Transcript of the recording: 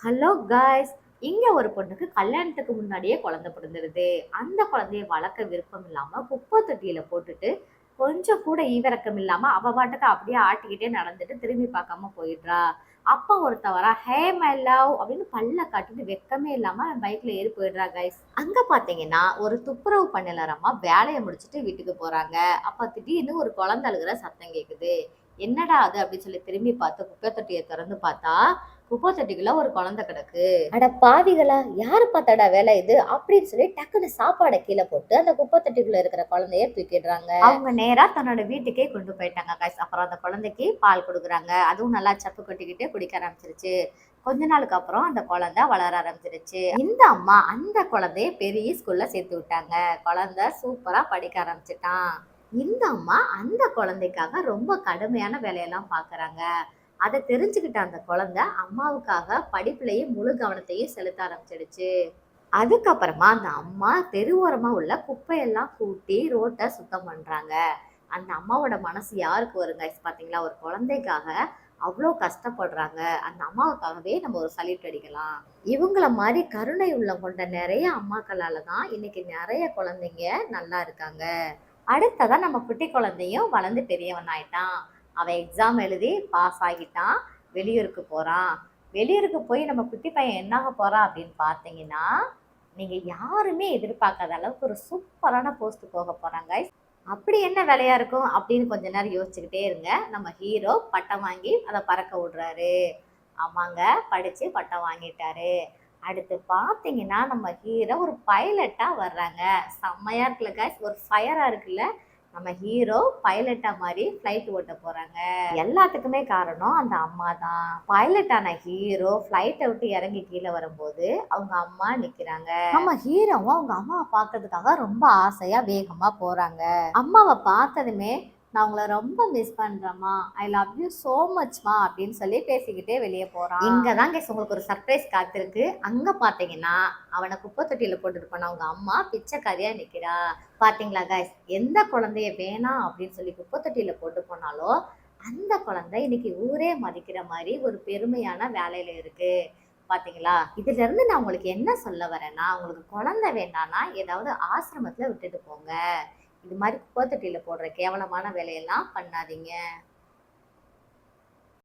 Hello guys. இங்க ஒரு பொண்ணுக்கு கல்யாணத்துக்கு முன்னாடியே குழந்தை பிறந்துருது. அந்த குழந்தைய வளர்க்க விருப்பம் இல்லாம குப்பை தொட்டியில போட்டுட்டு கொஞ்சம் கூட ஈவிரக்கம் இல்லாம அவ பாட்டுக்கு அப்படியே ஆட்டிக்கிட்டே நடந்துட்டு திரும்பி பார்க்காம போயிடுறா. அப்ப ஒருத்தவரா ஹே மை லவ் அப்படின்னு பல்ல காட்டிட்டு வெக்கமே இல்லாம பைக்ல ஏறி போயிடுறா கைஸ். அங்க பாத்தீங்கன்னா ஒரு துப்புரவு பணியாளரம்மா வேலையை முடிச்சுட்டு வீட்டுக்கு போறாங்க. அப்ப திடீர்னு ஒரு குழந்தை அழுகுற சத்தம் கேக்குது. என்னடா அது அப்படின்னு சொல்லி திரும்பி பார்த்து குப்பை தொட்டியை திறந்து பார்த்தா குப்பை தொட்டிக்குள்ள ஒரு குழந்தை கிடக்கு. அட பாவிகளா, யாரு பார்த்தாடா வேலை இது அப்படின்னு சொல்லி டக்குன்னு சாப்பாடை கீழே போட்டு அந்த குப்பை தொட்டிக்குள்ள இருக்கிற குழந்தைய தூக்கிடுறாங்க. அவங்க நேரா தன்னோட வீட்டுக்கே கொண்டு போயிட்டாங்க guys. அப்புறம் அந்த குழந்தைக்கு பால் கொடுக்குறாங்க. அதுவும் நல்லா சப்பு கொட்டிக்கிட்டு குடிக்க ஆரம்பிச்சிருச்சு. கொஞ்ச நாளுக்கு அப்புறம் அந்த குழந்தை வளர ஆரம்பிச்சிருச்சு. இந்த அம்மா அந்த குழந்தைய பெரிய ஸ்கூல்ல சேர்த்து விட்டாங்க. குழந்தை சூப்பரா படிக்க ஆரம்பிச்சிட்டான். இந்த அம்மா அந்த குழந்தைக்காக ரொம்ப கடுமையான வேலையெல்லாம் பாக்குறாங்க. அதை தெரிஞ்சுக்கிட்ட அந்த குழந்தை அம்மாவுக்காக படிப்புலயே முழு கவனத்தையும் செலுத்த ஆரம்பிச்சிடுச்சு. அதுக்கப்புறமா அந்த அம்மா தெருவோரமா உள்ள குப்பையெல்லாம் கூட்டி ரோட்டை சுத்தம் பண்றாங்க. அந்த அம்மாவோட மனசு யாருக்கு வருங்க பாத்தீங்களா? ஒரு குழந்தைக்காக அவ்வளோ கஷ்டப்படுறாங்க. அந்த அம்மாவுக்காகவே நம்ம ஒரு சல்யூட் அடிக்கலாம். இவங்கள மாதிரி கருணை உள்ளம் கொண்ட நிறைய அம்மாக்களால தான் இன்னைக்கு நிறைய குழந்தைங்க நல்லா இருக்காங்க. அடுத்ததான் நம்ம குட்டி குழந்தையும் வளர்ந்து பெரியவன் ஆயிட்டான். அவன் எக்ஸாம் எழுதி பாஸ் ஆகிட்டான். வெளியூருக்கு போறான். வெளியூருக்கு போய் நம்ம குட்டி பையன் என்னாக போறான் அப்படின்னு பார்த்தீங்கன்னா, நீங்க யாருமே எதிர்பார்க்காத அளவுக்கு ஒரு சூப்பரான போஸ்ட் போக போறாங்க. அப்படி என்ன வேலையா இருக்கும் அப்படின்னு கொஞ்ச நேரம் யோசிச்சுக்கிட்டே இருங்க. நம்ம ஹீரோ பட்டம் வாங்கி அதை பறக்க விடுறாரு. ஆமாங்க, படிச்சு பட்டம் வாங்கிட்டாரு. அடுத்து பார்த்தீங்கன்னா நம்ம ஹீரோ ஒரு பைலட்டா வர்றாங்க. செம்மையா இருக்குல்ல கைஸ், ஒரு ஃபயரா இருக்குல்ல. நம்ம ஹீரோ பைலட்டா மாதிரி ஃப்ளைட் ஓட்ட போறாங்க. எல்லாத்துக்குமே காரணம் அந்த அம்மா தான். பைலட்டான ஹீரோ ஃப்ளைட்டை விட்டு இறங்கி கீழே வரும்போது அவங்க அம்மா நிக்கிறாங்க. நம்ம ஹீரோவும் அவங்க அம்மாவை பார்க்கறதுக்காக ரொம்ப ஆசையா வேகமா போறாங்க. அம்மாவை பார்த்ததுமே நான் உங்களை ரொம்ப மிஸ் பண்றேம்மா, ஐ லவ் யூ சோ மச்மா அப்படின்னு சொல்லி பேசிக்கிட்டே வெளியே போறான். இங்கதான் கேஸ் உங்களுக்கு ஒரு சர்ப்ரைஸ் காத்திருக்கு. அங்க பாத்தீங்கன்னா அவனை குப்பை தொட்டியில போட்டுட்டு போன அவங்க அம்மா பிச்சைக்காரியா நிக்கிறா. பாத்தீங்களா கைஸ், எந்த குழந்தைய வேணாம் அப்படின்னு சொல்லி குப்பை தொட்டியில போட்டு போனாலோ அந்த குழந்தை இன்னைக்கு ஊரே மதிக்கிற மாதிரி ஒரு பெருமையான வேலையில இருக்கு. பாத்தீங்களா? இதுல இருந்து நான் உங்களுக்கு என்ன சொல்ல வரேன்னா, உங்களுக்கு குழந்தை வேண்டாம்னா ஏதாவது ஆசிரமத்துல விட்டுட்டு போங்க. இது மாதிரி குப்பை தொட்டியில போடுற கேவலமான வேலையெல்லாம் பண்ணாதீங்க.